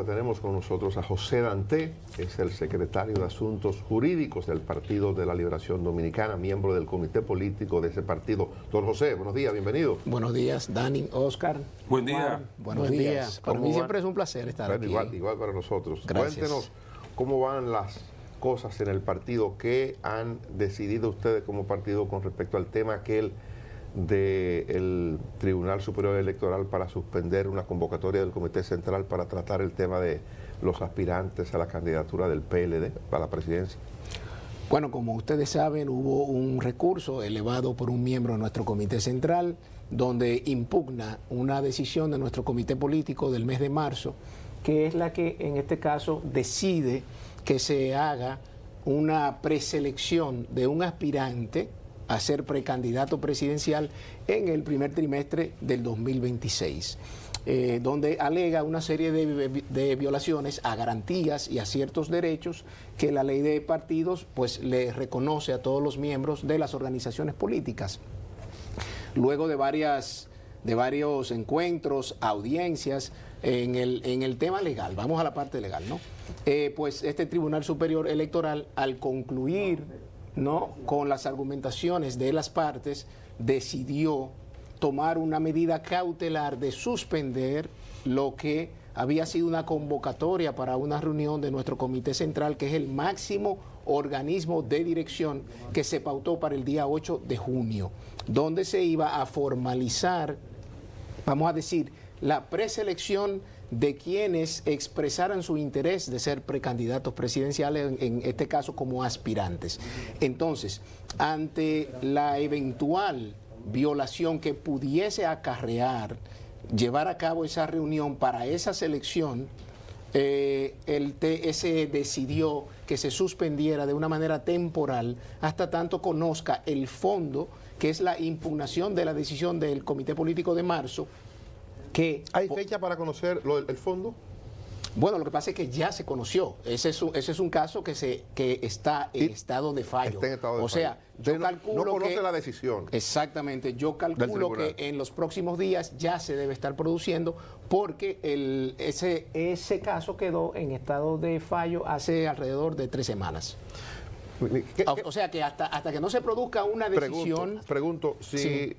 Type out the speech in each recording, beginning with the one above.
Tenemos con nosotros a José Danté, que es el secretario de Asuntos Jurídicos del Partido de la Liberación Dominicana, miembro del comité político de ese partido. Don José, buenos días, bienvenido. Buenos días, Dani, Oscar. Buen día. Buenos días. Para mí siempre es un placer estar aquí. Igual para nosotros. Gracias. Cuéntenos cómo van las cosas en el partido, qué han decidido ustedes como partido con respecto al tema aquel del Tribunal Superior Electoral para suspender una convocatoria del Comité Central para tratar el tema de los aspirantes a la candidatura del PLD para la presidencia. Bueno, como ustedes saben, hubo un recurso elevado por un miembro de nuestro Comité Central donde impugna una decisión de nuestro comité político del mes de marzo, que es la que en este caso decide que se haga una preselección de un aspirante a ser precandidato presidencial en el primer trimestre del 2026, donde alega una serie de violaciones a garantías y a ciertos derechos que la ley de partidos pues le reconoce a todos los miembros de las organizaciones políticas. Luego de varios encuentros, audiencias en el tema legal, vamos a la parte legal, ¿no? Pues este Tribunal Superior Electoral, al concluir con las argumentaciones de las partes, decidió tomar una medida cautelar de suspender lo que había sido una convocatoria para una reunión de nuestro Comité Central, que es el máximo organismo de dirección que se pautó para el día 8 de junio, donde se iba a formalizar, vamos a decir, la preselección de quienes expresaran su interés de ser precandidatos presidenciales, en este caso como aspirantes. Entonces, ante la eventual violación que pudiese acarrear llevar a cabo esa reunión para esa selección, el TSE decidió que se suspendiera de una manera temporal hasta tanto conozca el fondo, que es la impugnación de la decisión del Comité Político de marzo. ¿Hay fecha para conocer el fondo? Bueno, lo que pasa es que ya se conoció. Ese es un caso que está en estado de fallo. Está en estado de fallo. O sea, yo calculo no conoce que la decisión. Exactamente. Yo calculo que en los próximos días ya se debe estar produciendo, porque ese caso quedó en estado de fallo hace alrededor de 3 semanas. O sea que hasta que no se produzca una decisión... Pregunto si... Sí.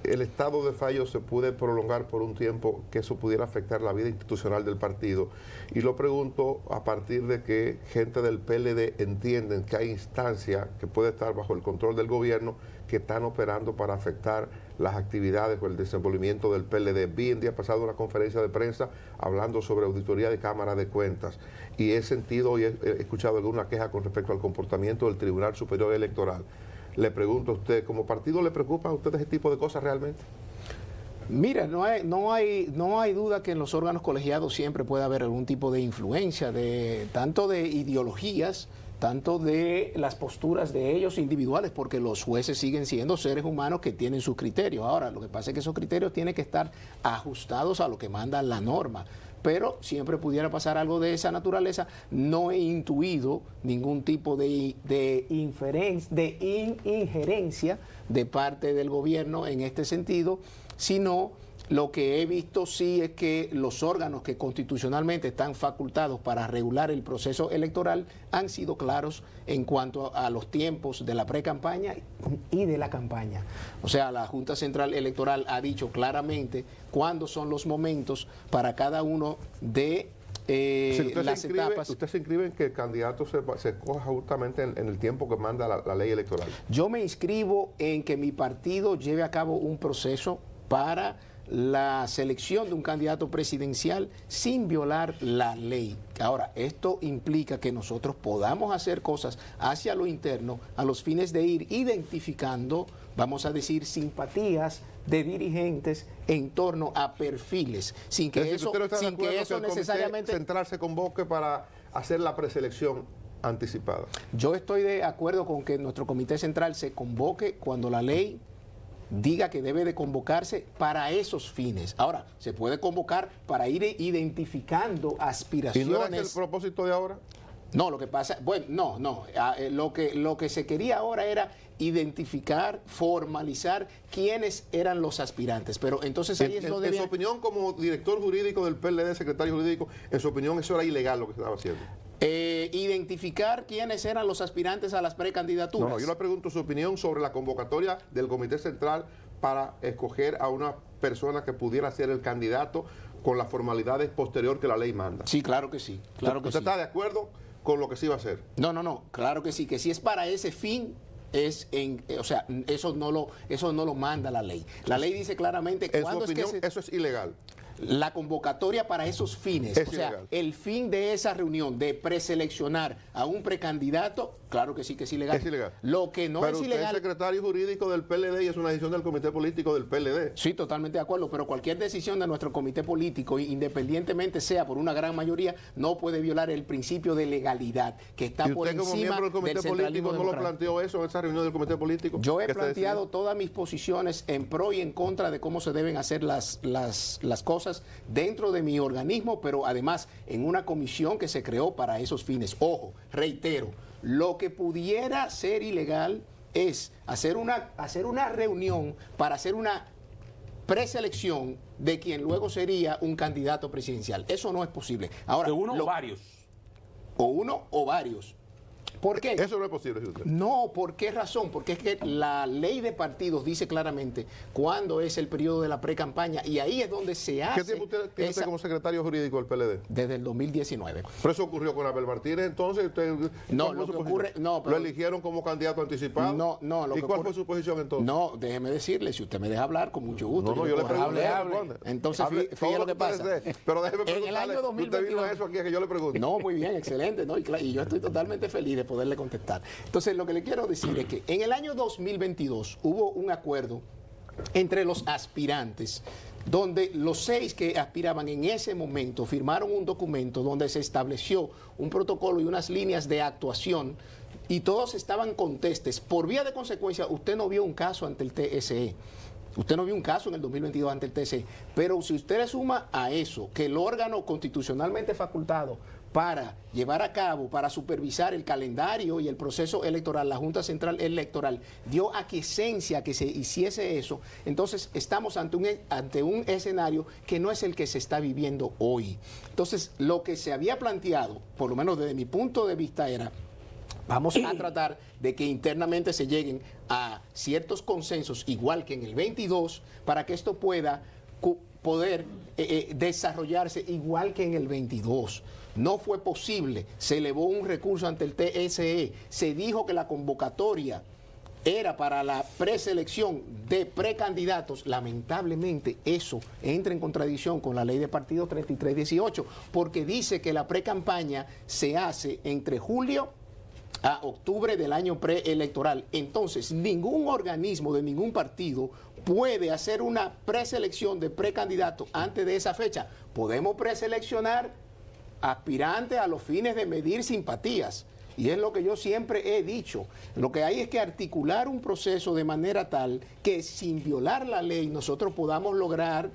El estado de fallo se puede prolongar por un tiempo, que eso pudiera afectar la vida institucional del partido. Y lo pregunto a partir de que gente del PLD entienden que hay instancias que puede estar bajo el control del gobierno que están operando para afectar las actividades o el desenvolvimiento del PLD. Vi el día pasado una conferencia de prensa hablando sobre auditoría de Cámara de Cuentas y he sentido y he escuchado alguna queja con respecto al comportamiento del Tribunal Superior Electoral. Le pregunto a usted, ¿como partido le preocupa a usted ese tipo de cosas realmente? Mira, no hay duda que en los órganos colegiados siempre puede haber algún tipo de influencia, tanto de ideologías, tanto de las posturas de ellos individuales, porque los jueces siguen siendo seres humanos que tienen sus criterios. Ahora, lo que pasa es que esos criterios tienen que estar ajustados a lo que manda la norma. Pero siempre pudiera pasar algo de esa naturaleza. No he intuido ningún tipo de injerencia de parte del gobierno en este sentido, sino lo que he visto sí es que los órganos que constitucionalmente están facultados para regular el proceso electoral han sido claros en cuanto a los tiempos de la pre-campaña y de la campaña. O sea, la Junta Central Electoral ha dicho claramente cuándo son los momentos para cada uno de las etapas. ¿Usted se inscribe en que el candidato se escoja justamente en el tiempo que manda la ley electoral? Yo me inscribo en que mi partido lleve a cabo un proceso para la selección de un candidato presidencial sin violar la ley. Ahora, esto implica que nosotros podamos hacer cosas hacia lo interno a los fines de ir identificando, vamos a decir, simpatías de dirigentes en torno a perfiles, sin que eso necesariamente... El Central se convoque para hacer la preselección anticipada. Yo estoy de acuerdo con que nuestro Comité Central se convoque cuando la ley diga que debe de convocarse para esos fines. Ahora, se puede convocar para ir identificando aspiraciones. ¿Y no es el propósito de ahora? No, lo que pasa, bueno, lo que se quería ahora era identificar, formalizar quiénes eran los aspirantes, pero entonces ahí es donde... En su opinión, como director jurídico del PLD, secretario jurídico, en su opinión eso era ilegal lo que estaba haciendo. Identificar quiénes eran los aspirantes a las precandidaturas. No, yo le pregunto su opinión sobre la convocatoria del Comité Central para escoger a una persona que pudiera ser el candidato con las formalidades posterior que la ley manda. Sí, claro que sí. Claro que ¿Usted sí. está de acuerdo con lo que se iba a hacer? No, claro que sí, que si es para ese fin, o sea, eso no lo manda la ley. La ley dice claramente En su cuándo opinión, es que eso es ilegal. la convocatoria para esos fines, Es o sea, ilegal. el fin de esa reunión de preseleccionar a un precandidato, claro que sí que es ilegal. Es ilegal. Lo que no Pero es usted ilegal... es secretario jurídico del PLD y es una decisión del Comité Político del PLD. Sí, totalmente de acuerdo, pero cualquier decisión de nuestro comité político, independientemente sea por una gran mayoría, no puede violar el principio de legalidad que está ¿Y por usted como encima miembro del Comité del centralismo Político no lo democrático. planteó eso en esa reunión del Comité Político? Yo he que se planteado decía? todas mis posiciones en pro y en contra de cómo se deben hacer las cosas dentro de mi organismo, pero además en una comisión que se creó para esos fines. Ojo, reitero, lo que pudiera ser ilegal es hacer una reunión para hacer una preselección de quien luego sería un candidato presidencial. Eso no es posible. Ahora, ¿De uno o varios? O uno o varios. ¿Por qué? Eso no es posible, dice usted. No, ¿por qué razón? Porque es que la ley de partidos dice claramente cuándo es el periodo de la pre-campaña y ahí es donde se hace... ¿Qué tiempo usted tiene usted como secretario jurídico del PLD? Desde el 2019. Pero eso ocurrió con Abel Martínez, entonces usted... No, ¿cuál fue lo su que posición? ocurre... No, pero, ¿Lo eligieron como candidato anticipado? No, lo ¿Y que cuál ocurre- fue su posición entonces? No, déjeme decirle, si usted me deja hablar, con mucho gusto. No, yo le puedo pregunto. hablar. Entonces, fíjate lo que pasa. Pero déjeme En el preguntarle, año usted vino 2022... a eso aquí, a que yo le pregunte. No, muy bien, excelente, ¿no? Y yo estoy totalmente feliz de poderle contestar. Entonces, lo que le quiero decir es que en el año 2022 hubo un acuerdo entre los aspirantes, donde los 6 que aspiraban en ese momento firmaron un documento donde se estableció un protocolo y unas líneas de actuación y todos estaban contestes. Por vía de consecuencia, usted no vio un caso ante el TSE. Usted no vio un caso en el 2022 ante el TSE. Pero si usted le suma a eso que el órgano constitucionalmente facultado para llevar a cabo, para supervisar el calendario y el proceso electoral, la Junta Central Electoral dio aquiescencia a que se hiciese eso, entonces estamos ante un escenario que no es el que se está viviendo hoy. Entonces, lo que se había planteado, por lo menos desde mi punto de vista, era: vamos a tratar de que internamente se lleguen a ciertos consensos, igual que en el 22, para que esto pueda poder desarrollarse igual que en el 22. No fue posible, se elevó un recurso ante el TSE, se dijo que la convocatoria era para la preselección de precandidatos. Lamentablemente eso entra en contradicción con la ley de partidos 3318, porque dice que la precampaña se hace entre julio a octubre del año preelectoral. Entonces, ningún organismo de ningún partido puede hacer una preselección de precandidato antes de esa fecha. Podemos preseleccionar aspirantes a los fines de medir simpatías. Y es lo que yo siempre he dicho. Lo que hay es que articular un proceso de manera tal que sin violar la ley nosotros podamos lograr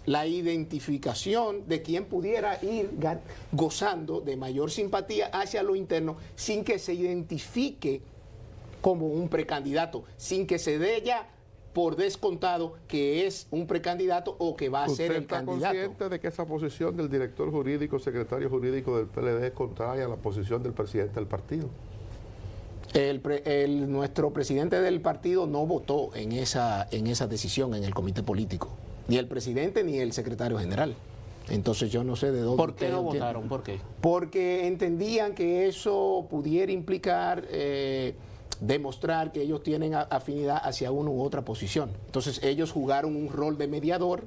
la identificación de quien pudiera ir gozando de mayor simpatía hacia lo interno sin que se identifique como un precandidato, sin que se dé ya por descontado que es un precandidato o que va a ser el candidato. ¿Usted está consciente de que esa posición del director jurídico, secretario jurídico del PLD es contraria a la posición del presidente del partido? Nuestro presidente del partido no votó en esa decisión en el comité político, ni el presidente ni el secretario general. Entonces yo no sé de dónde... ¿Por qué no votaron? ¿Por qué? Porque entendían que eso pudiera implicar demostrar que ellos tienen afinidad hacia una u otra posición. Entonces ellos jugaron un rol de mediador,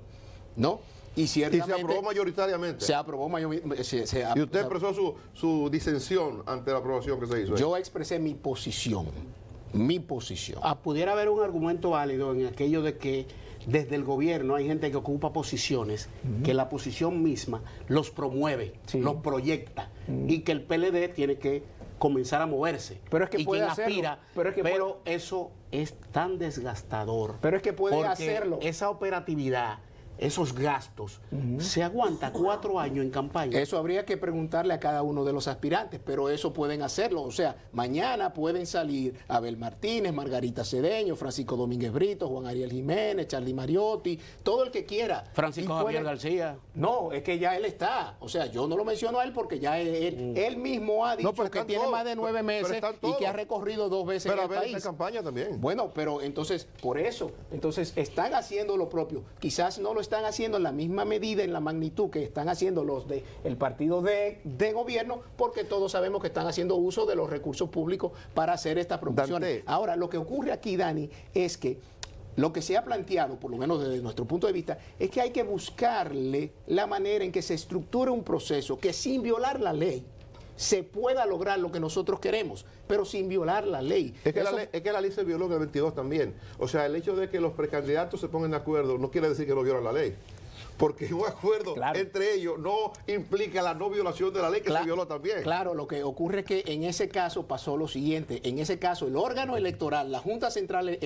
¿no? Y ciertamente... Y se aprobó mayoritariamente. Se aprobó mayoritariamente. Y usted expresó su disensión ante la aprobación que se hizo. Yo expresé mi posición. Mi posición. Pudiera haber un argumento válido en aquello de que desde el gobierno hay gente que ocupa posiciones, que la posición misma los promueve, los proyecta, y que el PLD tiene que comenzar a moverse. Pero es que y puede quien hacerlo. aspira, pero eso es tan desgastador. Pero es que puede porque hacerlo. Esa operatividad esos gastos, se aguanta 4 años en campaña. Eso habría que preguntarle a cada uno de los aspirantes, pero eso pueden hacerlo. O sea, mañana pueden salir Abel Martínez, Margarita Cedeño, Francisco Domínguez Brito, Juan Ariel Jiménez, Charlie Mariotti, todo el que quiera. Francisco Javier García. No, es que ya él está. O sea, yo no lo menciono a él porque ya él mismo ha dicho que tiene más de 9 meses y que ha recorrido 2 veces pero el país. Pero campaña también. Bueno, pero entonces, por eso, entonces están haciendo lo propio. Quizás no lo están haciendo en la misma medida, en la magnitud que están haciendo los del partido de gobierno, porque todos sabemos que están haciendo uso de los recursos públicos para hacer estas promociones. Ahora, lo que ocurre aquí, Dani, es que lo que se ha planteado, por lo menos desde nuestro punto de vista, es que hay que buscarle la manera en que se estructure un proceso que sin violar la ley se pueda lograr lo que nosotros queremos, pero sin violar la ley. Es que la ley se violó en el 22 también. O sea, el hecho de que los precandidatos se pongan de acuerdo no quiere decir que no violan la ley. Porque un acuerdo entre ellos no implica la no violación de la ley que se violó también. Claro, lo que ocurre es que en ese caso pasó lo siguiente. En ese caso, el órgano electoral, la Junta Central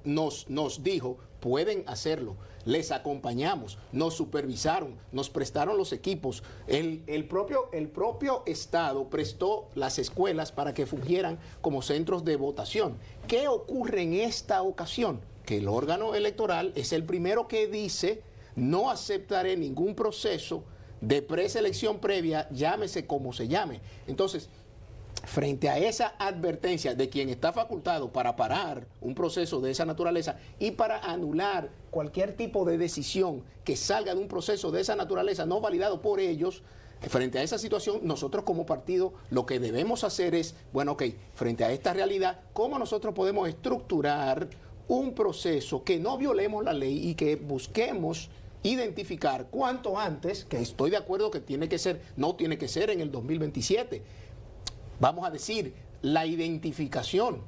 nos dijo, pueden hacerlo. Les acompañamos, nos supervisaron, nos prestaron los equipos. El propio Estado prestó las escuelas para que fungieran como centros de votación. ¿Qué ocurre en esta ocasión? Que el órgano electoral es el primero que dice: no aceptaré ningún proceso de preselección previa, llámese como se llame. Entonces, frente a esa advertencia de quien está facultado para parar un proceso de esa naturaleza y para anular cualquier tipo de decisión que salga de un proceso de esa naturaleza no validado por ellos, frente a esa situación, nosotros como partido lo que debemos hacer es, bueno, ok, frente a esta realidad, ¿cómo nosotros podemos estructurar un proceso que no violemos la ley y que busquemos identificar cuanto antes, que estoy de acuerdo que tiene que ser, no tiene que ser en el 2027, vamos a decir, la identificación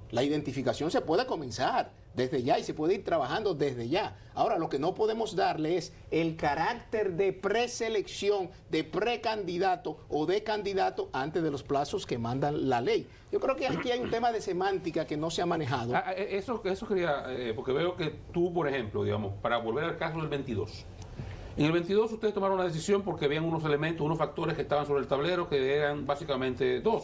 se puede comenzar desde ya y se puede ir trabajando desde ya. Ahora, lo que no podemos darle es el carácter de preselección, de precandidato o de candidato antes de los plazos que mandan la ley. Yo creo que aquí hay un tema de semántica que no se ha manejado. Eso quería, porque veo que tú, por ejemplo, digamos, para volver al caso del 22, en el 22 ustedes tomaron una decisión porque habían unos elementos, unos factores que estaban sobre el tablero que eran básicamente 2.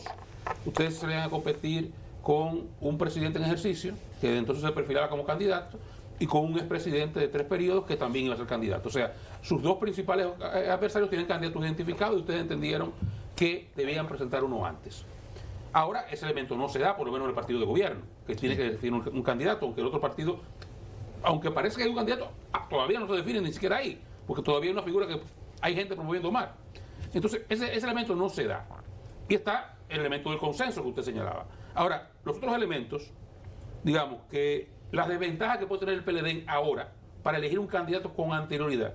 Ustedes salían a competir con un presidente en ejercicio, que entonces se perfilaba como candidato, y con un expresidente de 3 periodos que también iba a ser candidato. O sea, sus 2 principales adversarios tienen candidatos identificados y ustedes entendieron que debían presentar uno antes. Ahora ese elemento no se da, por lo menos en el partido de gobierno, que tiene que definir un candidato, aunque el otro partido, aunque parece que hay un candidato, todavía no se define ni siquiera ahí, porque todavía hay una figura que hay gente promoviendo mal. Entonces, ese elemento no se da. Y está el elemento del consenso que usted señalaba. Ahora, los otros elementos, digamos que las desventajas que puede tener el PLD ahora para elegir un candidato con anterioridad,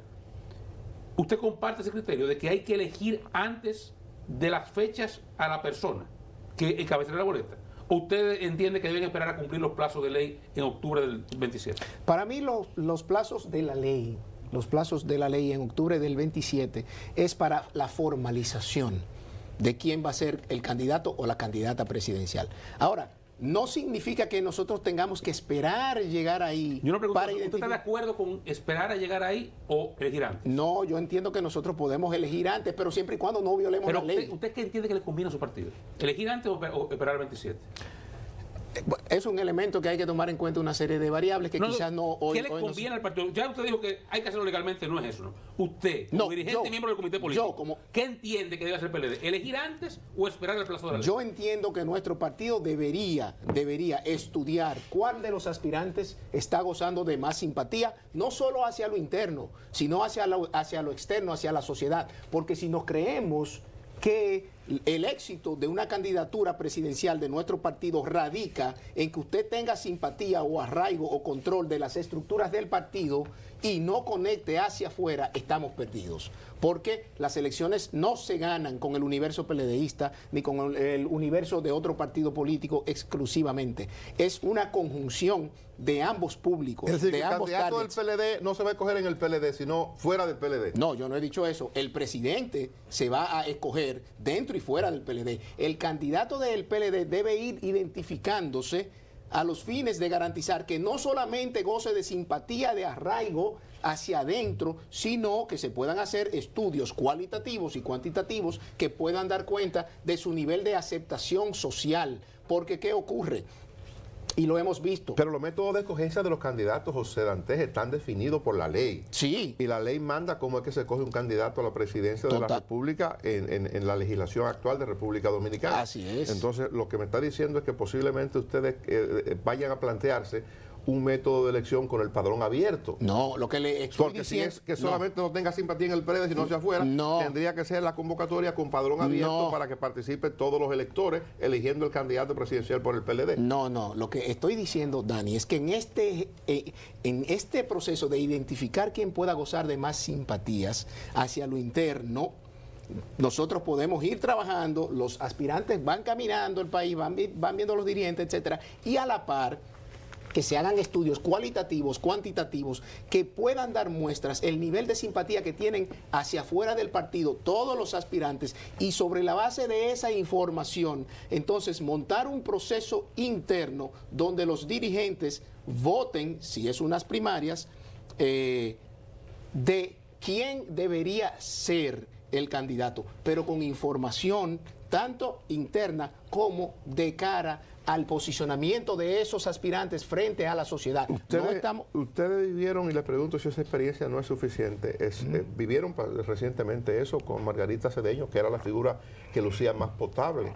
¿usted comparte ese criterio de que hay que elegir antes de las fechas a la persona que encabezará la boleta? ¿O usted entiende que deben esperar a cumplir los plazos de ley en octubre del 27? Para mí los plazos de la ley, en octubre del 27 es para la formalización de quién va a ser el candidato o la candidata presidencial. Ahora, no significa que nosotros tengamos que esperar llegar ahí. Yo no pregunto, ¿usted está de acuerdo con esperar a llegar ahí o elegir antes? No, yo entiendo que nosotros podemos elegir antes, pero siempre y cuando no violemos la ley. ¿Usted qué entiende que le conviene a su partido? ¿Elegir antes o esperar al 27? Es un elemento que hay que tomar en cuenta una serie de variables que quizás no hoy. ¿Qué le conviene al partido? Ya usted dijo que hay que hacerlo legalmente, no es eso, ¿no? Usted, como dirigente y miembro del comité político, ¿qué entiende que debe hacer el PLD? ¿Elegir antes o esperar el plazo de la ley? Yo entiendo que nuestro partido debería estudiar cuál de los aspirantes está gozando de más simpatía, no solo hacia lo interno, sino hacia lo externo, hacia la sociedad. Porque si nos creemos que el éxito de una candidatura presidencial de nuestro partido radica en que usted tenga simpatía o arraigo o control de las estructuras del partido y no conecte hacia afuera, estamos perdidos. Porque las elecciones no se ganan con el universo PLDista ni con el universo de otro partido político exclusivamente. Es una conjunción de ambos públicos, es decir, de ambos el candidato del PLD no se va a escoger en el PLD, sino fuera del PLD. No, yo no he dicho eso. El presidente se va a escoger dentro y fuera del PLD. El candidato del PLD debe ir identificándose a los fines de garantizar que no solamente goce de simpatía, de arraigo hacia adentro, sino que se puedan hacer estudios cualitativos y cuantitativos que puedan dar cuenta de su nivel de aceptación social. Porque ¿qué ocurre? Y lo hemos visto. Pero los métodos de escogencia de los candidatos, José Dantes, están definidos por la ley. Sí. Y la ley manda cómo es que se escoge un candidato a la presidencia de la República en la legislación actual de República Dominicana. Así es. Entonces, lo que me está diciendo es que posiblemente ustedes vayan a plantearse un método de elección con el padrón abierto. No, lo que le estoy Porque diciendo... si es que solamente no tenga simpatía en el PRD, si no hacia afuera, tendría que ser la convocatoria con padrón abierto para que participen todos los electores eligiendo el candidato presidencial por el PLD. No, lo que estoy diciendo, Dani, es que en este proceso de identificar quién pueda gozar de más simpatías hacia lo interno, nosotros podemos ir trabajando, los aspirantes van caminando el país, van viendo los dirigentes, etcétera, y a la par que se hagan estudios cualitativos, cuantitativos, que puedan dar muestras el nivel de simpatía que tienen hacia afuera del partido todos los aspirantes, y sobre la base de esa información, entonces montar un proceso interno donde los dirigentes voten, si es unas primarias, de quién debería ser el candidato, pero con información tanto interna como de cara al posicionamiento de esos aspirantes frente a la sociedad. Ustedes vivieron, y les pregunto si esa experiencia no es suficiente, vivieron recientemente eso con Margarita Cedeño, que era la figura que lucía más potable.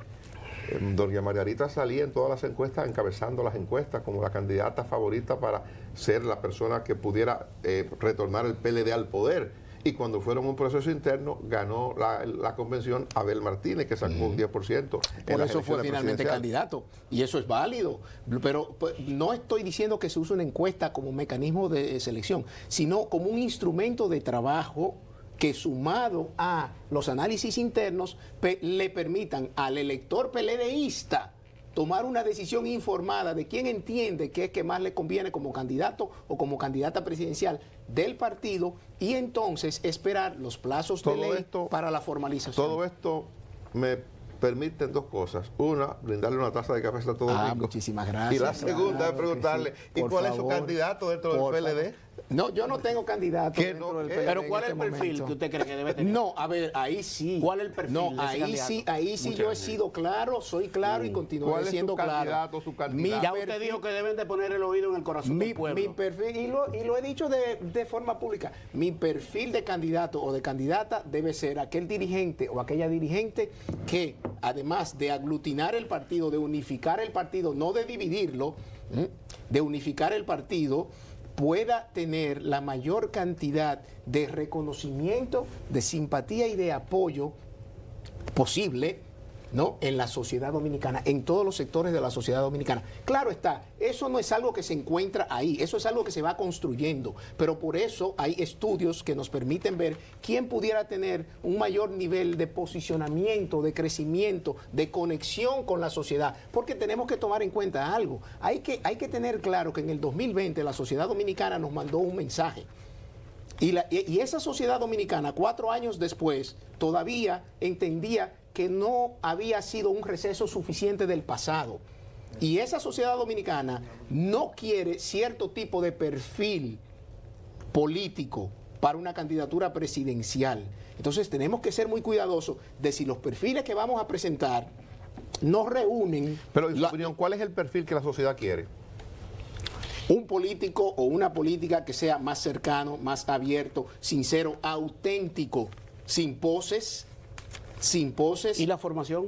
Doña Margarita salía en todas las encuestas, encabezando las encuestas como la candidata favorita para ser la persona que pudiera retornar el PLD al poder. Y cuando fueron un proceso interno, ganó la convención Abel Martínez, que sacó un 10%. Por eso fue finalmente candidato. Y eso es válido. Pero pues, no estoy diciendo que se use una encuesta como mecanismo de selección, sino como un instrumento de trabajo que, sumado a los análisis internos, le permitan al elector PLDista tomar una decisión informada de quién entiende que es que más le conviene como candidato o como candidata presidencial del partido, y entonces esperar los plazos de ley para la formalización. Todo esto me permiten dos cosas. Una, brindarle una taza de café a Santo Domingo. Muchísimas gracias. Y la segunda es preguntarle, ¿y cuál es su candidato dentro del PLD? No, yo no tengo candidato dentro del PLD. Pero ¿cuál es el perfil que usted cree que debe tener? No, a ver, ahí sí. ¿Cuál es el perfil? No, ahí sí yo he sido claro, soy claro y continuaré siendo claro. Su candidato? Ya usted dijo que deben de poner el oído en el corazón del pueblo. Mi perfil, y lo he dicho de forma pública, mi perfil de candidato o de candidata debe ser aquel dirigente o aquella dirigente que, además de aglutinar el partido, de unificar el partido, no de dividirlo, de unificar el partido, pueda tener la mayor cantidad de reconocimiento, de simpatía y de apoyo posible, ¿no?, en la sociedad dominicana, en todos los sectores de la sociedad dominicana. Claro está, eso no es algo que se encuentra ahí, eso es algo que se va construyendo, pero por eso hay estudios que nos permiten ver quién pudiera tener un mayor nivel de posicionamiento, de crecimiento, de conexión con la sociedad, porque tenemos que tomar en cuenta algo, hay que tener claro que en el 2020 la sociedad dominicana nos mandó un mensaje. Y esa sociedad dominicana, 4 años después, todavía entendía que no había sido un receso suficiente del pasado. Y esa sociedad dominicana no quiere cierto tipo de perfil político para una candidatura presidencial. Entonces tenemos que ser muy cuidadosos de si los perfiles que vamos a presentar no reúnen... Pero en su opinión, ¿cuál es el perfil que la sociedad quiere? Un político o una política que sea más cercano, más abierto, sincero, auténtico, sin poses. ¿Y la formación?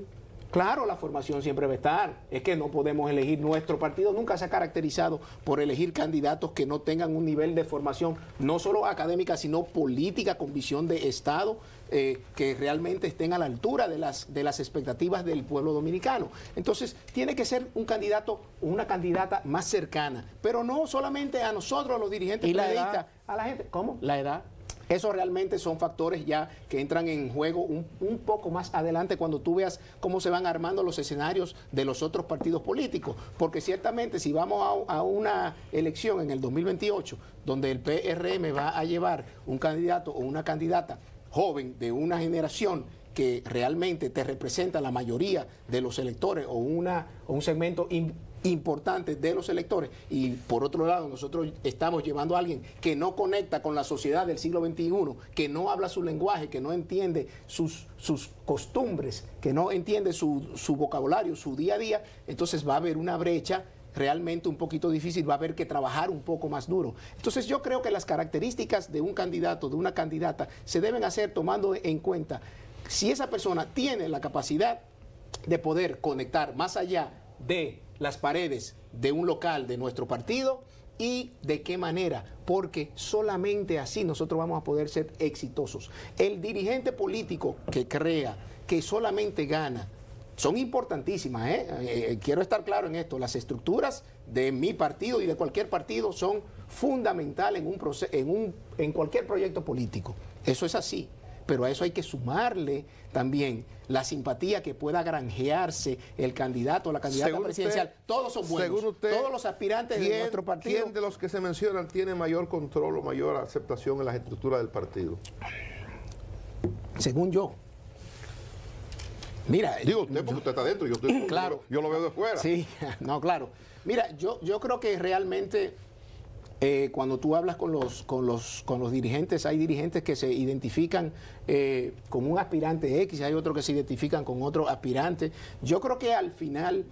Claro, la formación siempre va a estar. Es que no podemos elegir, nuestro partido nunca se ha caracterizado por elegir candidatos que no tengan un nivel de formación, no solo académica, sino política, con visión de Estado, que realmente estén a la altura de las expectativas del pueblo dominicano. Entonces, tiene que ser un candidato o una candidata más cercana, pero no solamente a nosotros, a los dirigentes periodistas, a la gente. ¿Cómo? La edad. Eso realmente son factores ya que entran en juego un poco más adelante cuando tú veas cómo se van armando los escenarios de los otros partidos políticos. Porque ciertamente si vamos a una elección en el 2028, donde el PRM va a llevar un candidato o una candidata joven de una generación que realmente te representa la mayoría de los electores o un segmento importantes de los electores, y por otro lado nosotros estamos llevando a alguien que no conecta con la sociedad del siglo XXI, que no habla su lenguaje, que no entiende sus costumbres, que no entiende su vocabulario, su día a día, entonces va a haber una brecha realmente un poquito difícil, va a haber que trabajar un poco más duro. Entonces yo creo que las características de un candidato, de una candidata, se deben hacer tomando en cuenta si esa persona tiene la capacidad de poder conectar más allá de las paredes de un local de nuestro partido y de qué manera, porque solamente así nosotros vamos a poder ser exitosos. El dirigente político que crea que solamente gana, son importantísimas, quiero estar claro en esto, las estructuras de mi partido y de cualquier partido son fundamentales en cualquier proyecto político, eso es así. Pero a eso hay que sumarle también la simpatía que pueda granjearse el candidato o la candidata presidencial. Todos son buenos. Según usted, todos los aspirantes de nuestro partido. ¿Quién de los que se mencionan tiene mayor control o mayor aceptación en las estructuras del partido? Según yo. Mira, digo usted porque usted está dentro, claro, yo lo veo de fuera. Sí, no, claro. Mira, yo creo que realmente cuando tú hablas con los dirigentes, hay dirigentes que se identifican con un aspirante X, hay otros que se identifican con otro aspirante. Yo creo que al final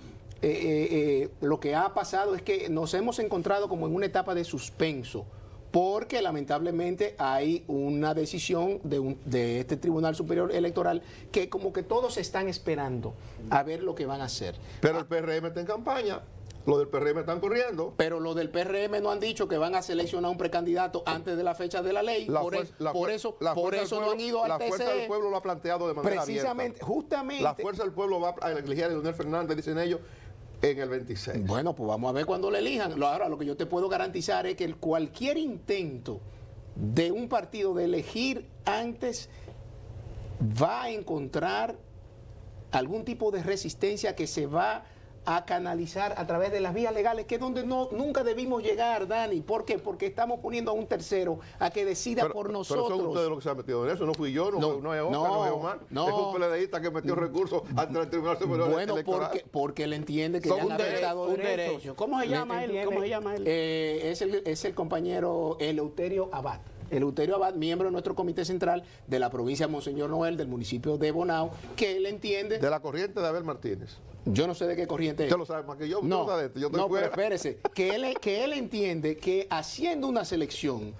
lo que ha pasado es que nos hemos encontrado como en una etapa de suspenso, porque lamentablemente hay una decisión de este Tribunal Superior Electoral que como que todos están esperando a ver lo que van a hacer. Pero el PRM está en campaña. Los del PRM están corriendo. Pero los del PRM no han dicho que van a seleccionar un precandidato antes de la fecha de la ley. Por eso no han ido al TCE. La fuerza del pueblo lo ha planteado de manera precisamente, abierta. Justamente. La fuerza del pueblo va a elegir a Leonel Fernández, dicen ellos, en el 26. Bueno, pues vamos a ver cuando le elijan. Ahora, lo que yo te puedo garantizar es que cualquier intento de un partido de elegir antes va a encontrar algún tipo de resistencia que se va a canalizar a través de las vías legales, que es donde nunca debimos llegar, Dani. ¿Por qué? Porque estamos poniendo a un tercero a que decida por nosotros. Pero son ustedes los que se han metido en eso, no fui yo, no es Oscar, no es Omar. Es un PLDista que metió recursos ante el Tribunal Superior Electoral. Bueno, porque él entiende que ya han afectado derechos. ¿Cómo se llama él? Es el compañero Eleuterio Abad. Eleuterio Abad, miembro de nuestro comité central de la provincia de Monseñor Noel, del municipio de Bonao, que él entiende... De la corriente de Abel Martínez. Yo no sé de qué corriente es. Usted lo sabe más que yo. No, pero espérese, que él entiende que haciendo una selección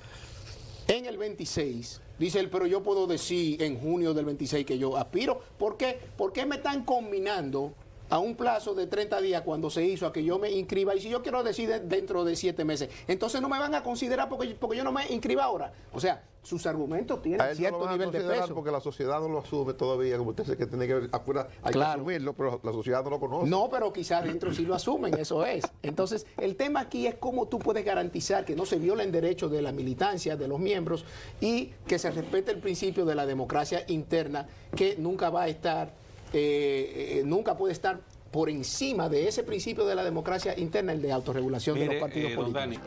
en el 26, dice él, pero yo puedo decir en junio del 26 que yo aspiro. ¿Por qué? Porque me están combinando a un plazo de 30 días cuando se hizo a que yo me inscriba, y si yo quiero decir dentro de 7 meses, entonces no me van a considerar porque yo no me inscriba ahora. O sea, sus argumentos tienen cierto nivel de peso. Porque la sociedad no lo asume todavía, como usted dice que tiene que afuera, hay que asumirlo, pero la sociedad no lo conoce. No, pero quizás dentro sí lo asumen, eso es. Entonces, el tema aquí es cómo tú puedes garantizar que no se violen derechos de la militancia, de los miembros, y que se respete el principio de la democracia interna, que nunca va a estar... nunca puede estar por encima de ese principio de la democracia interna, el de autorregulación de los partidos políticos. Dani.